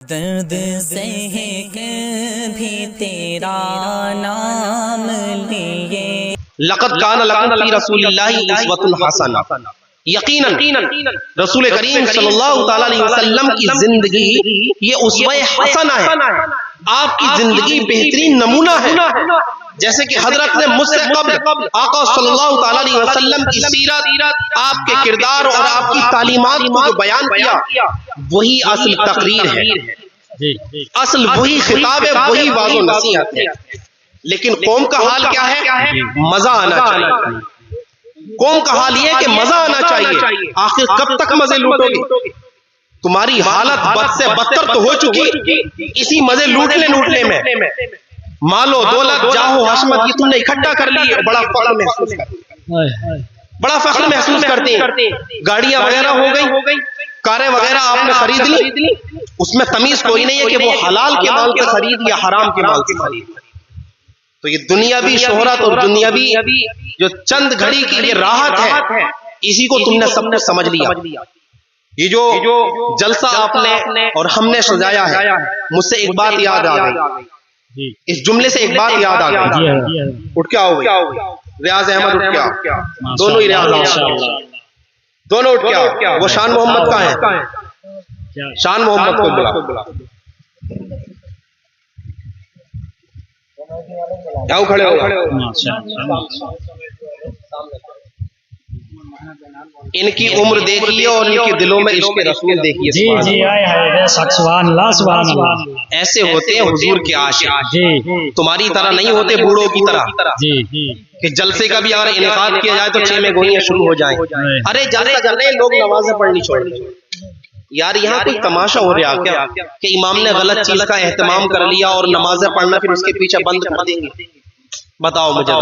درد سہ بھی تیرا نام لیے لقد کان لکم فی رسول اللہ اسوۃ حسنہ، یقیناً رسول کریم صلی اللہ تعالی علیہ وسلم کی زندگی یہ اسوہ حسنہ ہے، آپ کی زندگی بہترین نمونہ ہے۔ جیسے کہ حضرت نے مجھ سے قبل آقا صلی اللہ تعالی علیہ وسلم کی سیرت، آپ کے کردار اور آپ کی تعلیمات کو جو بیان کیا، وہی اصل تقریر ہے، اصل وہی خطاب ہے، وہی واضح و نصیحت ہے۔ لیکن قوم کا حال کیا ہے؟ مزہ آنا چاہیے۔ قوم کا حال یہ ہے کہ مزہ آنا چاہیے۔ آخر کب تک مزے لوٹو گے؟ تمہاری حالت بد سے بدتر تو ہو چکی اسی مزے لوٹنے میں۔ مال و دولت، جاہ و حشمت کی تم نے اکٹھا کر لی، بڑا فخر محسوس کرتے ہیں۔ گاڑیاں وغیرہ ہو گئی، کاریں وغیرہ آپ نے خرید لی، اس میں تمیز کوئی نہیں ہے کہ وہ حلال کے مال سے خرید یا حرام کے مال سے خرید۔ تو یہ دنیاوی شہرت اور دنیاوی جو چند گھڑی کی یہ راحت ہے، اسی کو تم نے سب کچھ سمجھ لیا۔ یہ جو جلسہ آپ نے اور ہم نے سجایا ہے، مجھ سے ایک بات یاد آ گئی، اس جملے سے ایک بات یاد آ گئی۔ اٹھ کے آؤ گے، ریاض احمد اٹھ کے آؤ، دونوں ہی ریاض احمد، دونوں اٹھ کے آؤ۔ وہ شان محمد کا ہے، شان محمد کو بلا، جاؤ کھڑے ہو۔ ان کی عمر دیکھیے اور ان کے دلوں میں عشق رسول دیکھیے۔ سبحان اللہ، سبحان اللہ۔ ایسے ہوتے ہیں حضور کے عاشق، تمہاری طرح نہیں ہوتے بوڑھوں کی طرح کہ جلسے کا بھی اگر انعقاد کیا جائے تو 6 میں گوئیاں شروع ہو جائیں۔ ارے جلسہ کر رہے ہیں لوگ، نمازیں پڑھنی چھوڑ دیں۔ یار یہاں کوئی تماشا ہو رہا کیا کہ امام نے غلط چیز کا اہتمام کر لیا اور نمازیں پڑھنا پھر اس کے پیچھے بند کر دیں گے؟ بتاؤ مجھے۔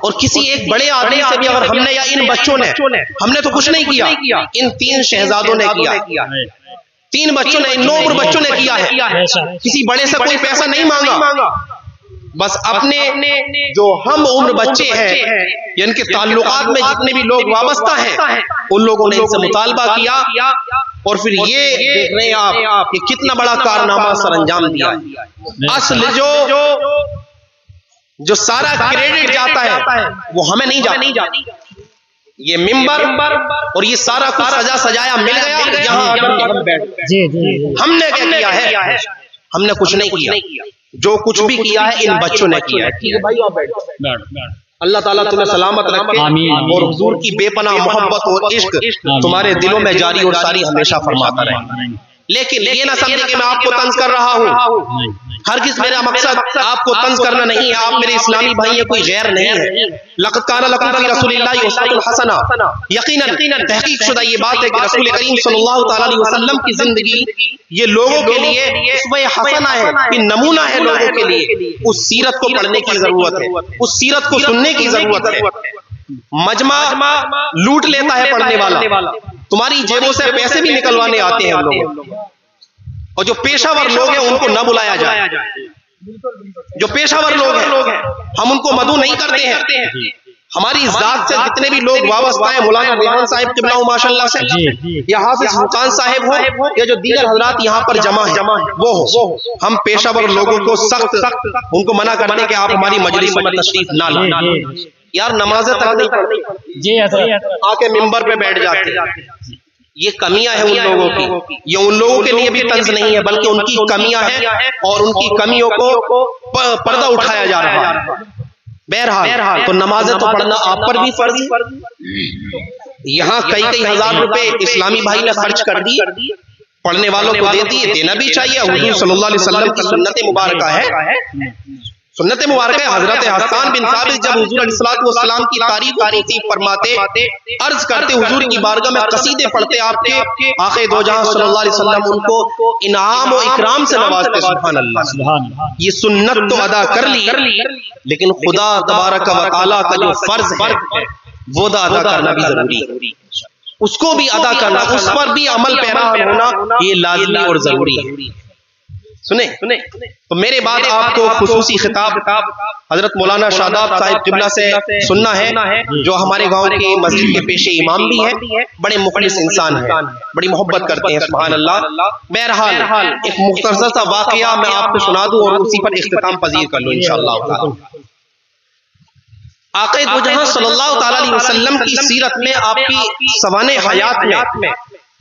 اور کسی ایک بڑے آدمی سے بھی اگر ہم نے یا ان بچوں نے، ہم نے تو کچھ نہیں کیا، ان 3 شہزادوں نے کیا، 3 بچوں نے، 9 عمر بچوں نے کیا ہے۔ کسی بڑے سے کوئی پیسہ نہیں مانگا، بس اپنے جو ہم عمر بچے ہیں، ان کے تعلقات میں جتنے بھی لوگ وابستہ ہیں، ان لوگوں نے ان سے مطالبہ کیا، اور پھر یہ دیکھ رہے ہیں آپ کہ کتنا بڑا کارنامہ سر انجام دیا۔ اصل جو سارا کریڈٹ جاتا ہے وہ ہمیں نہیں جاتا۔ یہ ممبر اور یہ سارا کچھ سجا سجایا مل گیا، یہاں ہم نے کیا کیا ہے؟ ہم نے کچھ نہیں کیا، جو کچھ بھی کیا ہے ان بچوں نے کیا ہے۔ اللہ تعالیٰ تمہیں سلامت رکھے اور حضور کی بے پناہ محبت اور عشق تمہارے دلوں میں جاری اور ساری ہمیشہ فرماتا رہے۔ لیکن یہ نہ سمجھے کہ میں آپ کو طنز کر رہا ہوں، ہرگز میرا مقصد آپ کو طنز کرنا نہیں ہے۔ آپ میرے اسلامی بھائی ہیں، کوئی غیر نہیں ہے۔ لقد کان لکم فی رسول اللہ اسوۃ حسنہ، یقیناً تحقیق شدہ یہ بات ہے کہ رسول کریم صلی اللہ تعالی علیہ وسلم کی زندگی یہ لوگوں کے لیے اسوہ حسنہ ہے، یہ نمونہ ہے لوگوں کے لیے۔ اس سیرت کو پڑھنے کی ضرورت ہے، اس سیرت کو سننے کی ضرورت ہے۔ مجمع لوٹ لیتا ہے پڑھنے والا، تمہاری جیبوں سے پیسے بھی نکلوانے آتے ہیں ہم لوگ، اور جو پیشہ ور لوگ ہیں ان کو نہ بلایا جائے۔ جو پیشہ ور لوگ ہیں ہم ان کو مدعو نہیں کرتے ہیں۔ ہماری ذات سے جتنے بھی لوگ وابستہ ہیں، مولانا ریحان صاحب قبلہ ماشاء اللہ سے، یا حافظ سلطان صاحب ہو، یا جو دیگر حضرات یہاں پر جمع ہیں وہ ہو، ہم پیشہ ور لوگوں کو سخت ان کو منع کرتے ہیں کہ آپ ہماری مجلس میں تشریف نہ لائیں۔ یار نمازیں تک نہیں پڑھتے، آ کے ممبر پہ بیٹھ جاتے ہیں۔ یہ کمیاں ہیں ان لوگوں کی، یہ ان لوگوں کے لیے بھی طنز نہیں ہے بلکہ ان کی کمیاں ہیں، اور ان کی کمیوں کو پردہ اٹھایا جا رہا ہے۔ بہرحال تو نمازیں تو پڑھنا آپ پر بھی فرض ہے۔ یہاں کئی ہزار روپے اسلامی بھائی نے خرچ کر دی، پڑھنے والوں کو دے دیے، دینا بھی چاہیے۔ حضور صلی اللہ علیہ وسلم کی سنت مبارکہ ہے، سنت مبارکہ ہے۔ حضرت حسان بن ثابت جب حضور علیہ السلام کی تعریف فرماتے، عرض کرتے حضور کی بارگاہ میں قصیدے پڑھتے، آپ کے آخر دو جہاں صلی اللہ علیہ وسلم ان کو انعام و اکرام سے نوازتے۔ سبحان اللہ، یہ سنت تو ادا کر لی، لیکن خدا تبارک و تعالیٰ کا جو فرض ہے وہ ادا کرنا بھی ضروری ہے، اس کو بھی ادا کرنا، اس پر بھی عمل پیرا ہونا یہ لازمی اور ضروری ہے۔ سنیں تو میرے بعد آپ کو خصوصی خطاب حضرت مولانا شاداب صاحب قبلہ سے سننا ہے، جو ہمارے گاؤں کی مسجد کے پیشے امام بھی ہیں، بڑے مخلص انسان ہیں، بڑی محبت کرتے ہیں، سبحان اللہ۔ بہرحال ایک مختصر سا واقعہ میں آپ کو سنا دوں اور اسی پر اختتام پذیر کر لوں انشاءاللہ تعالی۔ آقا دو جہاں صلی اللہ تعالی علیہ وسلم کی سیرت میں، آپ کی سوانح حیات میں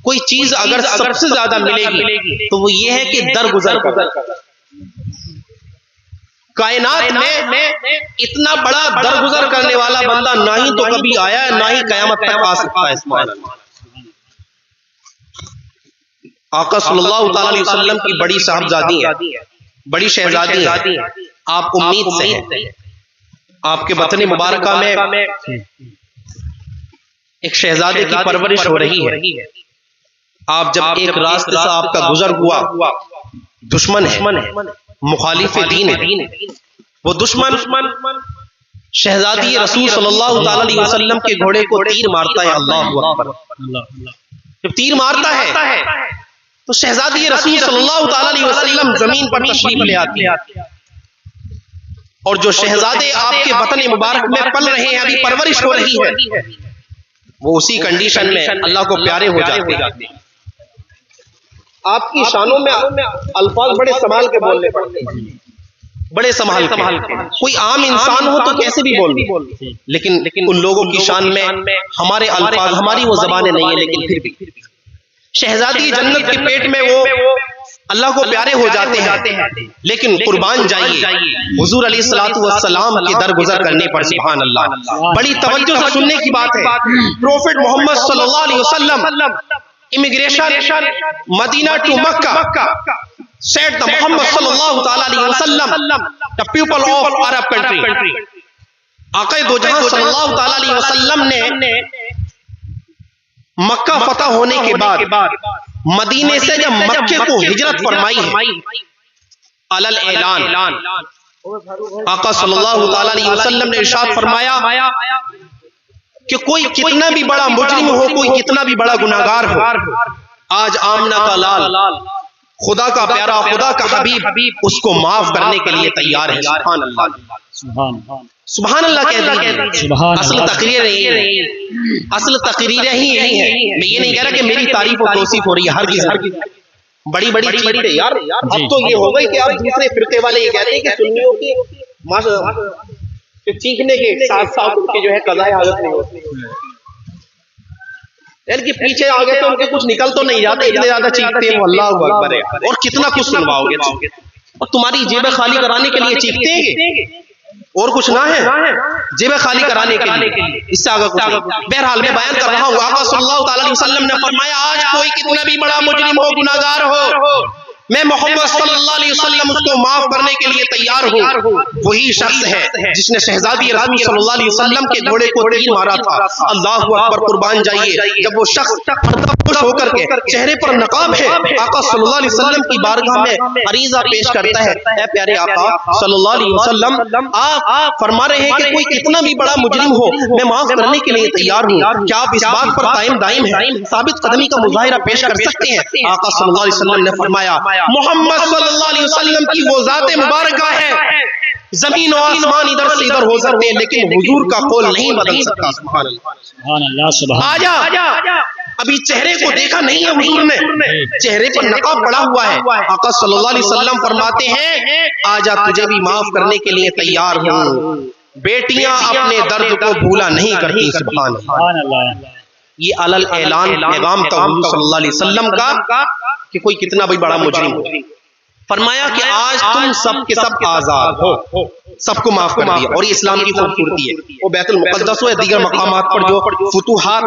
کوئی چیز اگر سب سے زیادہ ملے گی تو وہ یہ ہے کہ درگزر کر۔ کائنات میں اتنا بڑا درگزر کرنے والا بندہ نہ ہی تو کبھی آیا ہے، نہ ہی قیامت تک آ سکتا ہے۔ سبحان اللہ۔ آقا صلی اللہ تعالی علیہ وسلم کی بڑی صاحبزادی ہیں، بڑی شہزادی ہیں، آپ امید سے ہیں۔ آپ کے وطن مبارکہ میں ایک شہزادے کی پرورش ہو رہی ہے۔ آپ جب ایک راستے سے آپ کا گزر ہوا، دشمن ہے، مخالف دین ہے، وہ دشمن شہزادی رسول صلی اللہ تعالی علیہ وسلم کے گھوڑے کو تیر مارتا ہے۔ اللہ اکبر۔ جب تیر مارتا ہے تو شہزادی رسول صلی اللہ تعالی علیہ وسلم زمین پر تشریف لے آتی ہے، اور جو شہزادے آپ کے وطن مبارک میں پل رہے ہیں، ابھی پرورش ہو رہی ہے، وہ اسی کنڈیشن میں اللہ کو پیارے ہو جاتے ہیں۔ آپ کی شانوں میں الفاظ بڑے سنبھال کے بولنے پڑتے ہیں، بڑے سنبھال کے۔ کوئی عام انسان ہو تو کیسے بھی بول دے، لیکن ان لوگوں کی شان میں ہمارے الفاظ، ہماری وہ زبانیں نہیں ہیں، لیکن پھر بھی شہزادی جنت کے پیٹ میں وہ اللہ کو پیارے ہو جاتے ہیں۔ لیکن قربان جائیے حضور علیہ الصلوۃ والسلام کے درگزر کرنے پر، سبحان اللہ، بڑی توجہ سے سننے کی بات ہے۔ پروفٹ محمد صلی اللہ علیہ وسلم immigration Medina to Mecca said the Muhammad صلی اللہ تعالی علیہ وسلم the people of Arab country۔ آقا دو جہاں صلی اللہ تعالی علیہ وسلم نے مکہ فتح ہونے کے بعد مدینے سے جب مکے کو ہجرت فرمائی ہے، علل اعلان آقا صلی اللہ تعالی علیہ وسلم نے ارشاد فرمایا کہ کوئی کتنا بھی بڑا مجرم ہو، کوئی کتنا بھی بڑا گناہگار ہو، آج آمنہ کا لال، خدا کا پیارا، خدا کا حبیب اس کو معاف کرنے کے لیے تیار ہے۔ سبحان اللہ، سبحان اللہ کہتے ہیں۔ اصل تقریر نہیں ہے، اصل تقریر ہی یہی ہے۔ میں یہ نہیں کہہ رہا کہ میری تعریف و توصیف ہو رہی ہے، ہرگز بڑی بڑی چیزیں یار۔ اب تو یہ ہو گئی کہ اب دوسرے فرقے والے یہ کہتے ہیں کہ سنیوں کی چیخنے کے ساتھ ساتھ ان کی جو ہے قضاء حاجت نہیں ہوتی، یعنی کہ پیچھے آگے تو ان کے کچھ نکل تو نہیں جاتے، اتنے زیادہ چیختے ہیں وہ۔ اللہ اکبر ہے، اور کتنا کچھ سنواؤ گے، اور تمہاری جیبیں خالی کرانے کے لیے چیختے ہیں، اور کچھ نہ ہے، جیبیں خالی کرانے کے لیے، اس سے آگے کچھ نہیں۔ بہرحال میں بیان کر رہا ہوں، آقا صلی اللہ تعالی علیہ وسلم نے فرمایا آج کوئی کتنا بھی بڑا مجرم ہو، گناہگار ہو، میں محمد صلی اللہ علیہ وسلم اس کو معاف کرنے کے لیے تیار ہوں۔ وہی شخص ہے جس نے شہزادی رسول صلی اللہ علیہ وسلم کے گھوڑے کو تیر مارا تھا۔ اللہ اکبر، قربان جائیے۔ جب وہ شخص پردہ پوش ہو کر کے چہرے پر نقاب ہے، آقا صلی اللہ علیہ وسلم کی بارگاہ میں عریضہ پیش کرتا ہے، اے پیارے آقا صلی اللہ علیہ وسلم، آپ فرما رہے ہیں کہ کوئی کتنا بھی بڑا مجرم ہو میں معاف کرنے کے لیے تیار ہوں، کیا آپ اس بات پر قائم دائم ہیں، ثابت قدمی کا مظاہرہ پیش کر سکتے ہیں؟ آقا صلی اللہ علیہ وسلم نے فرمایا محمد صلی اللہ علیہ وسلم کی وہ ذات مبارکہ ہے، زمین و آسمان ادھر سے ادھر ہو سکتے ہیں لیکن حضور کا قول نہیں بدل سکتا۔ سبحان اللہ، آجا ابھی چہرے کو دیکھا نہیں ہے حضور نے، چہرے پر نقاب پڑا ہوا ہے۔ آقا صلی اللہ علیہ وسلم فرماتے ہیں آجا تجھے بھی معاف کرنے کے لیے تیار ہوں، بیٹیاں اپنے درد کو بھولا نہیں کرتی۔ سبحان اللہ، یہ علل اعلان پیغام تھا حضور صلی اللہ علیہ وسلم کا کہ کوئی کتنا بھی بڑا مجرم ہو۔ فرمایا کہ آج تم سب کے سب آزاد ہو، سب کو معاف کر دیا، اور یہ اسلام کی خوبصورتی ہے۔ وہ بیت المقدس و دیگر مقامات پر جو فتوحات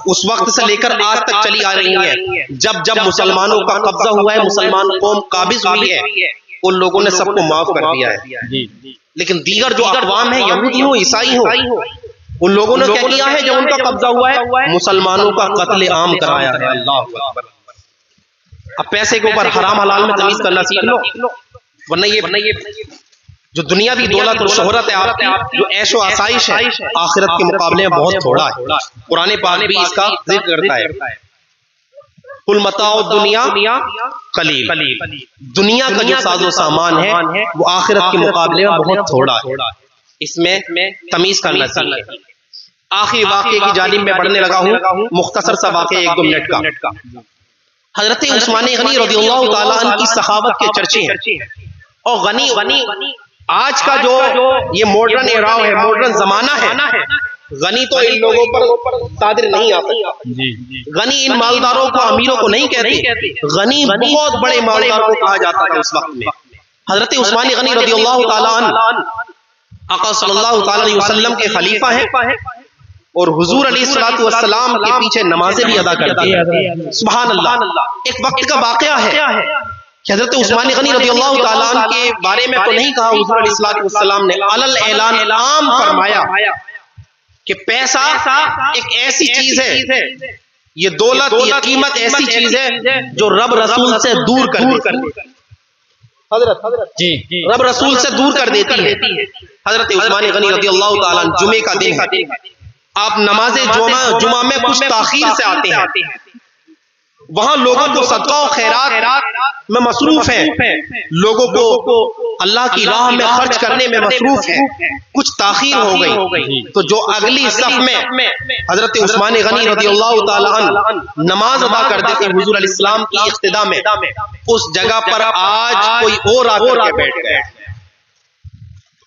اس وقت سے لے کر آج تک چلی آ رہی ہیں، جب جب مسلمانوں کا قبضہ ہوا ہے، مسلمان قوم قابض ہوئی ہے، ان لوگوں نے سب کو معاف کر دیا ہے۔ لیکن دیگر جو اقوام ہیں، یہودی ہو عیسائی ہو، ان لوگوں نے کیا کیا ہے جب ان کا قبضہ ہوا ہے؟ مسلمانوں کا قتل عام کرایا ہے۔ اللہ اکبر۔ اب پیسے کے اوپر حرام حلال میں تمیز کرنا سیکھ لو، ورنہ یہ جو دنیاوی دولت اور شہرت ہے آپ کی، جو عیش و آسائش ہے، آخرت کے مقابلے میں بہت تھوڑا ہے۔ قرآن پاک بھی اس کا ذکر کرتا ہے۔ قل متاع الدنیا قلیل، دنیا کا جو ساز و سامان ہے وہ آخرت کے مقابلے میں بہت تھوڑا ہے، اس میں تمیز کرنا چاہیے۔ آخری واقعے کی جانب میں بڑھنے لگا ہوں، مختصر سا واقعہ 1-2 منٹ کا۔ حضرت عثمان غنی رضی اللہ تعالیٰ عنہ کی سخاوت کے چرچے ہیں، اور غنی آج کا جو یہ ماڈرن ایرا ہے، ماڈرن زمانہ ہے، غنی تو ان لوگوں پر قادر نہیں آ سکتا۔ غنی ان مالداروں کو، امیروں کو نہیں کہتے، غنی بہت بڑے مالداروں کو کہا جاتا تھا اس وقت میں۔ حضرت عثمان غنی رضی اللہ تعالیٰ عنہ آقا صلی اللہ تعالیٰ علیہ وسلم کے خلیفہ ہیں، اور حضور علیہ السلام کے پیچھے نمازیں بھی ادا کرتے ہیں۔ سبحان اللہ۔ ایک وقت کا واقعہ ہے کہ حضرت عثمان غنی رضی اللہ تعالیٰ عنہ کے بارے میں تو نہیں کہا، حضور علیہ السلام نے علل اعلان عام فرمایا کہ پیسہ ایک ایسی چیز ہے، یہ دولت، یہ قیمت ایسی چیز ہے جو رب رسول سے دور کر دیتی ہے۔ حضرت رب رسول سے دور کر دیتی ہے۔ حضرت عثمان غنی رضی اللہ تعالیٰ عنہ جمعے کا دن ہے، آپ نماز جمعہ میں کچھ تاخیر سے آتے ہیں، وہاں لوگوں کو صدقہ و خیرات میں مصروف ہیں، لوگوں کو اللہ کی راہ میں خرچ کرنے میں مصروف ہیں، کچھ تاخیر ہو گئی، تو جو اگلی صف میں حضرت عثمان غنی رضی اللہ تعالیٰ عنہ نماز ادا کرتے تھے حضور علیہ السلام کی اقتداء میں، اس جگہ پر آج کوئی اور آ کر کے بیٹھ گئے۔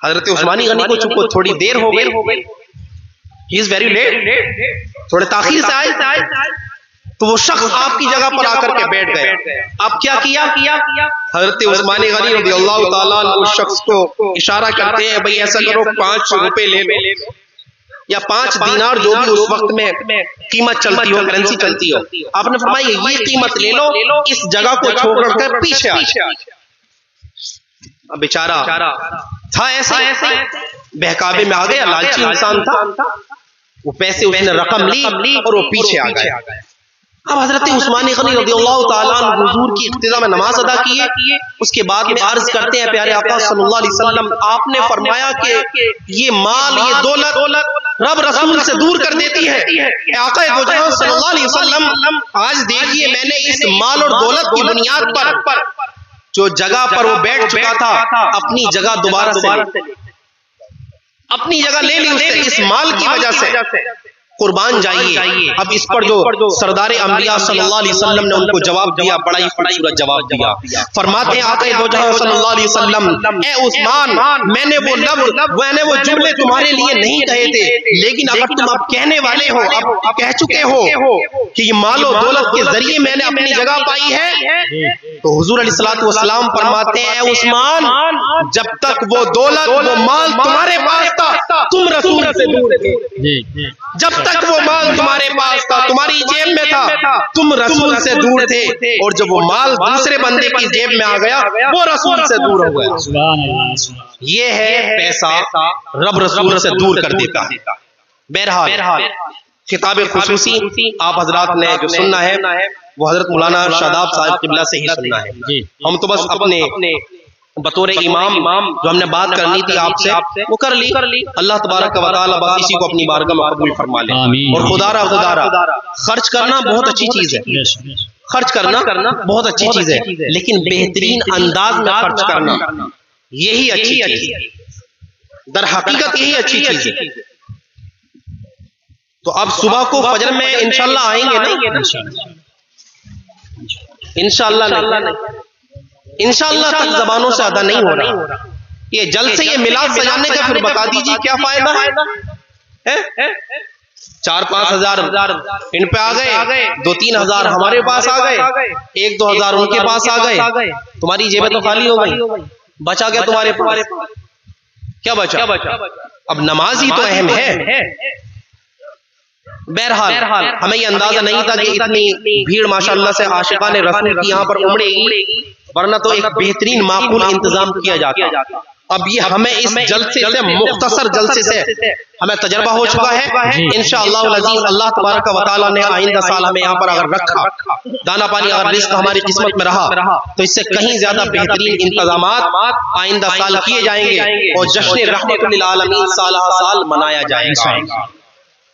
حضرت عثمان غنی کو چونکہ تھوڑی دیر ہو گئی، he is very late، تھوڑے تاخیر سے آئے، تو وہ شخص آپ کی جگہ پر آ کر کے بیٹھ گئے۔ اب کیا کیا؟ حضرت عثمان غنی رضی اللہ تعالیٰ عنہ اس شخص کو اشارہ کرتے ہیں، بھئی ایسا کرو 5 روپے لے لو، یا 5 دینار، جو بھی اس وقت میں قیمت چلتی ہو، کرنسی چلتی ہو۔ آپ نے فرمایا یہ قیمت لے لو، اس جگہ کو چھوڑ کر پیچھے آ جائے۔ اب بیچارہ تھا ایسے بہکاوے میں آ گیا، لالچی انسان تھا، وہ پیسے اس نے رقم لی اور وہ پیچھے آ گئے۔ اب حضرت عثمان غنی رضی اللہ تعالیٰ عنہ حضور کی اقتداء میں نماز ادا کیے، اس کے بعد میں عرض کرتے ہیں پیارے آقا صلی اللہ علیہ وسلم، آپ نے فرمایا کہ یہ مال، یہ دولت رب رسول سے دور کر دیتی ہے۔ اے آقا دو جہاں صلی اللہ علیہ وسلم، آج دیکھیے میں نے اس مال اور دولت کی بنیاد پر جو جگہ پر وہ بیٹھ چکا تھا، اپنی جگہ دوبارہ سے اپنی جگہ لے لی، اس سے اس مال کی وجہ سے قربان جائیے۔ اب اس پر جو سردار انبیاء صلی اللہ علیہ وسلم نے ان کو جواب دیا، بڑا ہی خوبصورت جواب دیا۔ فرماتے ہیں آقا دو جہاں صلی اللہ علیہ وسلم، اے عثمان، میں نے وہ لفظ، میں نے وہ جملے تمہارے لیے نہیں کہے تھے، لیکن اگر تم اب کہنے والے ہو، اب کہہ چکے ہو کہ یہ مال و دولت کے ذریعے میں نے اپنی جگہ پائی ہے، تو حضور علیہ السلام فرماتے ہیں، اے عثمان، جب تک وہ دولت، وہ مال تمہارے پاس تھا، تم رسول سے دور تھے۔ جب تک وہ مال تمہارے پاس تھا، تمہاری جیب میں تھا، تم رسول سے دور تھے، اور جب وہ مال دوسرے بندے کی جیب میں آ گیا، وہ رسول سے دور ہو گیا۔ یہ ہے پیسہ رب رسول سے دور کر دیتا ہے۔ بہرحال خطاب خصوصی آپ حضرات نے جو سننا ہے وہ حضرت مولانا شاداب صاحب قبلہ سے ہی سننا ہے۔ ہم تو بس اپنے بطور امام جو ہم نے بات کرنی تھی آپ سے وہ کر لی۔ اللہ تبارک و تعالی بس اسی کو اپنی بارگاہ میں قبول فرما لے۔ اور خدارا خرچ کرنا بہت اچھی چیز ہے، خرچ کرنا بہت اچھی چیز ہے، لیکن بہترین انداز میں خرچ کرنا یہی اچھی چیز ہے، در حقیقت یہی اچھی چیز ہے۔ تو اب صبح کو فجر میں انشاءاللہ آئیں گے نا؟ انشاءاللہ نہیں، انشاءاللہ تک زبانوں سے ادا نہیں ہو رہا۔ یہ جلد سے یہ میلاد سجانے کا پھر بتا دیجیے کیا فائدہ ہے؟ 4-5 ہزار ان پہ آ گئے، 2-3 ہزار ہمارے پاس آ گئے، 1-2 ہزار ان کے پاس آ گئے، تمہاری جیبیں تو خالی ہو گئی، بچا گیا تمہارے پاس کیا بچا؟ اب نماز ہی تو اہم ہے۔ بہرحال ہمیں یہ اندازہ نہیں تھا کہ اتنی بھیڑ ماشاءاللہ سے عاشقان رسول کی یہاں پر امڑے گی، ورنہ تو ایک بہترین معقول انتظام کیا جاتا۔ اب یہ ہمیں اس جلسے سے، مختصر جلسے سے ہمیں تجربہ ہو چکا ہے۔ انشاءاللہ العزیز اللہ تبارک و تعالی نے آئندہ سال ہمیں یہاں پر اگر رکھا، دانا پانی اگر رزق ہماری قسمت میں رہا، تو اس سے کہیں زیادہ بہترین انتظامات آئندہ سال کیے جائیں گے، اور جشن رحمت للعالمین سالہ سال منایا جائے گا۔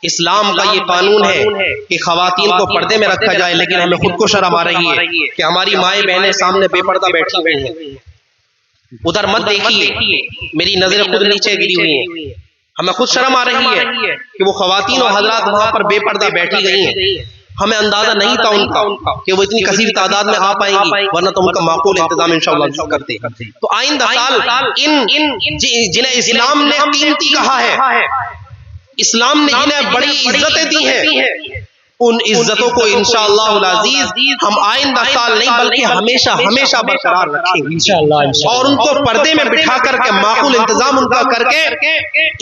اسلام کا یہ قانون ہے کہ خواتین کو پردے میں رکھا جائے، لیکن ہمیں خود کو شرم آ رہی ہے کہ ہماری مائیں بہنیں سامنے بے پردہ بیٹھی ہوئی ہیں۔ ادھر مت دیکھیے، میری نظریں خود نیچے گری ہوئی ہیں، ہمیں خود شرم آ رہی ہے کہ وہ خواتین و حضرات وہاں پر بے پردہ بیٹھی گئی ہیں۔ ہمیں اندازہ نہیں تھا ان کا کہ وہ اتنی کثیر تعداد میں آ پائیں گی، ورنہ تو ان کا معقول انتظام انشاءاللہ کرتے۔ تو آئندہ سال جنہیں اسلام نے قیمتی کہا ہے، اسلام نے جنہیں بڑی عزتیں دی ہیں، ان عزتوں کو انشاءاللہ العزیز ہم آئندہ سال نہیں بلکہ ہمیشہ ہمیشہ برقرار رکھیں گے انشاءاللہ، اور ان کو پردے میں بٹھا کر کے معقول انتظام ان کا کر کے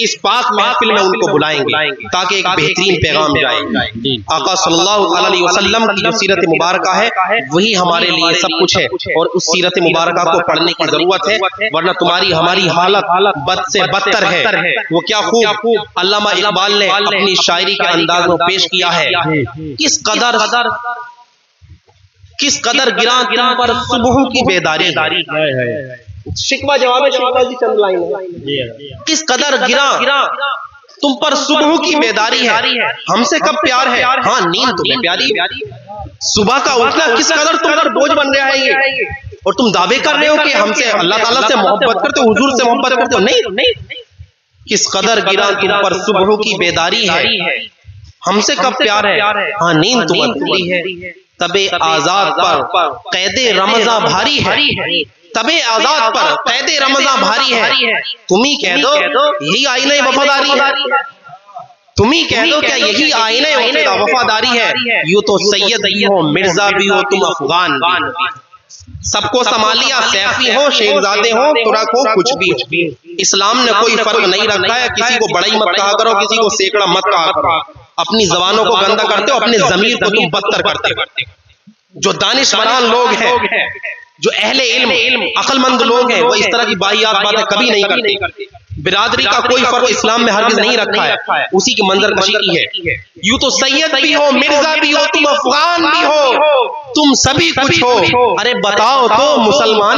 اس پاک محفل میں ان کو بلائیں گے تاکہ ایک بہترین پیغام جائے۔ آقا صلی اللہ علیہ وسلم کی جو سیرت مبارکہ ہے وہی ہمارے لیے سب کچھ ہے، اور اس سیرت مبارکہ کو پڑھنے کی ضرورت ہے، ورنہ تمہاری ہماری حالت بد سے بدتر ہے۔ وہ کیا خوب علامہ اقبال نے اپنی شاعری کے انداز میں پیش کیا ہے، کس قدر گراں تم پر صبح کی بیداری، شکوہ جواب شکوہ جی چند لائن، کس قدر گراں تم پر صبح کی بیداری ہے، ہم سے کب پیار ہے، ہاں نیند تمہیں پیاری، صبح کا اٹھنا کس قدر تم پر بوجھ بن رہا ہے یہ، اور تم دعوے کر رہے ہو کہ ہم سے اللہ تعالیٰ سے محبت کرتے ہو، حضور سے محبت کرتے ہو، نہیں، کس قدر گراں تم پر صبح کی بیداری ہے، ہم سے کب پیار ہے، ہاں نیند تمہیں کھلی ہے، تب آزاد پر قید رمضاں بھاری ہے، تب آزاد پر قید رمضاں بھاری ہے، تم ہی کہہ دو یہی آئینہ وفاداری ہے، تم ہی کہہ دو کیا یہی آئینہ وفاداری ہے، یوں تو سید بھی ہو مرزا بھی ہو تم افغان بھی، سب کو سمالیا سیفی ہو شہزادے ہو ترک ہو کچھ بھی ہو، اسلام نے کوئی فرق نہیں رکھا ہے، کسی کو بڑائی مت کہا کرو، کسی کو سیکڑا مت کہا کرو، اپنی زبانوں کو گندا کرتے ہو، اپنے ضمیر کو تم بدتر کرتے ہو۔ جو دانشوران لوگ ہیں، جو اہل علم عقل مند لوگ ہیں، وہ اس طرح کی باہیات باتیں کبھی نہیں کرتے۔ برادری کا کوئی فرق اسلام میں ہرگز نہیں رکھا ہے، اسی کی منظر کشی کی ہے، یوں تو سید بھی ہو مرزا بھی ہو تم افغان بھی ہو، تم سبھی کچھ ہو، ارے بتاؤ تو مسلمان